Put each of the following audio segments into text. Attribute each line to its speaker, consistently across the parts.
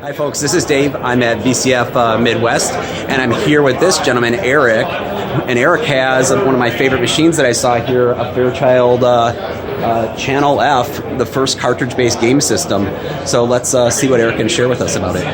Speaker 1: Hi folks, this is Dave. I'm at VCF Midwest, and I'm here with this gentleman, Eric. And Eric has one of my favorite machines that I saw here, a Fairchild Channel F, the first cartridge-based game system. So let's see what Eric can share with us about it.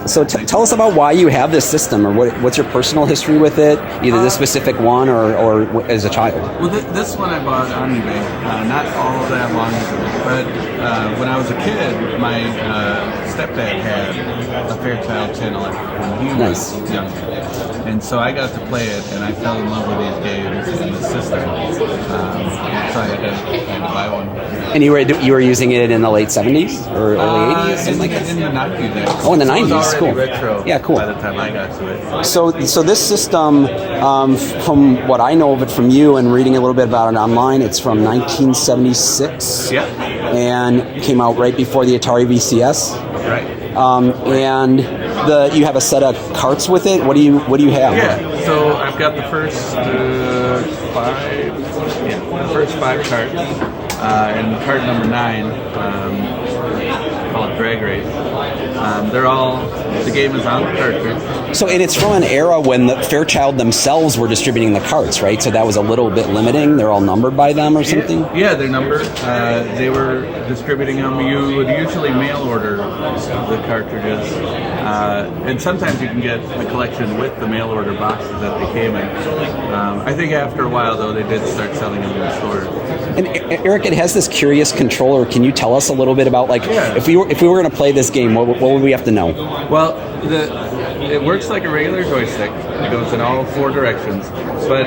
Speaker 1: So tell us about why you have this system, or what's your personal history with it, either this specific one or as a child.
Speaker 2: Well, this one I bought on eBay, not all that long ago, but when I was a kid, my stepdad had a Fairchild Channel F when he was young. And so I got to play it, and I fell in love with these games and the system. So I had to buy one.
Speaker 1: And you were using it in the late 70s or early 80s, something like that?
Speaker 2: In the 90s.
Speaker 1: Oh, in the 90s, cool.
Speaker 2: Retro.
Speaker 1: Yeah, cool.
Speaker 2: By the time I got to it.
Speaker 1: So this system, from what I know of it from you and reading a little bit about it online, it's from 1976.
Speaker 2: Yeah.
Speaker 1: And came out right before the Atari VCS.
Speaker 2: Right.
Speaker 1: And you have a set of carts with it. What do you have?
Speaker 2: Yeah. So I've got the first five carts, and cart number 9, called Drag Race. The game is on the cartridge.
Speaker 1: So, and it's from an era when the Fairchild themselves were distributing the carts, right? So that was a little bit limiting. They're all numbered by them or something?
Speaker 2: Yeah, they're numbered. They were distributing them. You would usually mail order the cartridges. And sometimes you can get a collection with the mail order boxes that they came in. I think after a while, though, they did start selling them in the stores.
Speaker 1: And Eric, it has this curious controller. Can you tell us a little bit about, if we were going to play this game, what would we have to know?
Speaker 2: Well, it works like a regular joystick. It goes in all 4 directions. But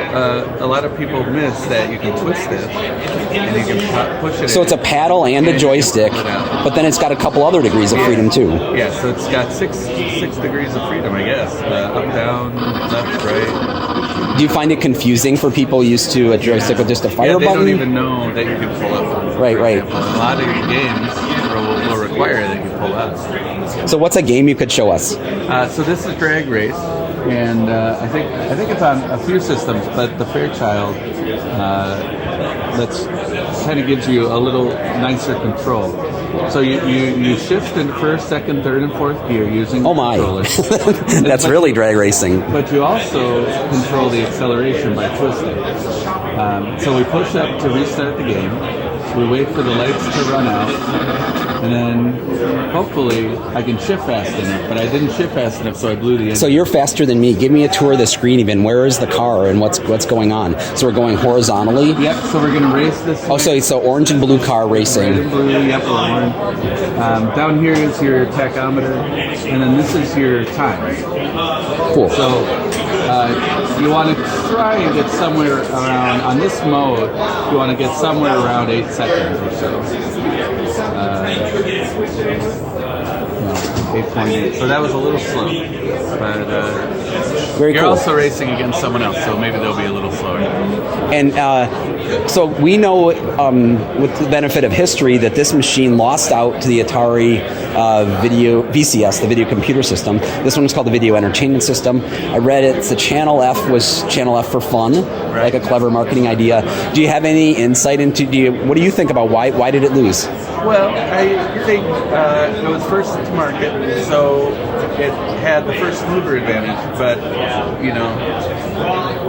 Speaker 2: a lot of people miss that you can twist it and you can push it.
Speaker 1: So it's a paddle and a joystick, but then it's got a couple other degrees of freedom too.
Speaker 2: Yeah, so it's got six degrees of freedom, I guess. Up, down, left, right.
Speaker 1: Do you find it confusing for people used to a joystick with just a fire button?
Speaker 2: They don't even know that you can pull up.
Speaker 1: Right.
Speaker 2: A lot of games will require that you pull up.
Speaker 1: So what's a game you could show us?
Speaker 2: So this is Drag Race, and I think it's on a few systems, but the Fairchild that's kind of gives you a little nicer control. So you shift in first, second, third, and fourth gear using the controller.
Speaker 1: That's really drag racing.
Speaker 2: But you also control the acceleration by twisting. So we push up to restart the game. We wait for the lights to run out, and then hopefully I can shift fast enough. But I didn't shift fast enough, so I blew the engine.
Speaker 1: So you're faster than me. Give me a tour of the screen even. Where is the car and what's going on? So we're going horizontally?
Speaker 2: Yep, so we're going to race this.
Speaker 1: Oh, so orange and blue car racing.
Speaker 2: Red and blue, yep, orange. Down here is your tachometer, and then this is your time.
Speaker 1: Cool.
Speaker 2: So you want to try and get somewhere around, on this mode, you want to get somewhere around 8 seconds or so. 8.8. So that was a little slow. But
Speaker 1: Very
Speaker 2: you're
Speaker 1: cool.
Speaker 2: also racing against someone else, so maybe they'll be a little slower.
Speaker 1: And so we know, with the benefit of history, that this machine lost out to the Atari VCS, the video computer system. This one was called the video entertainment system. I read it. The Channel F was Channel F for fun, like a clever marketing idea. Do you have any insight into? What do you think about why did it lose?
Speaker 2: Well, I think it was first to market, so it had the first mover advantage. But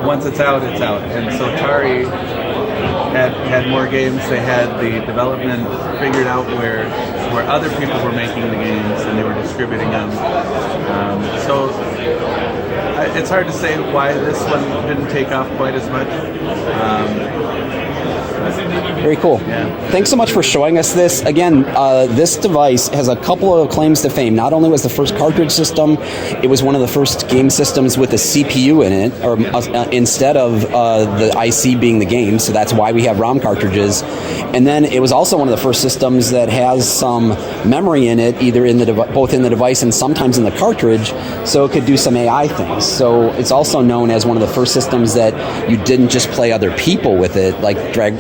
Speaker 2: once it's out, it's out. And so Atari had more games. They had the development figured out where other people were making the games and they were distributing them. So it's hard to say why this one didn't take off quite as much.
Speaker 1: Very cool.
Speaker 2: Yeah.
Speaker 1: Thanks so much for showing us this. Again, this device has a couple of claims to fame. Not only was the first cartridge system, it was one of the first game systems with a CPU in it, or instead of the IC being the game, so that's why we have ROM cartridges. And then it was also one of the first systems that has some memory in it, either in both in the device and sometimes in the cartridge, so it could do some AI things. So it's also known as one of the first systems that you didn't just play other people with it, like drag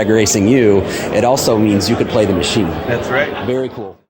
Speaker 1: racing you. It also means you could play the machine.
Speaker 2: That's right.
Speaker 1: Very cool.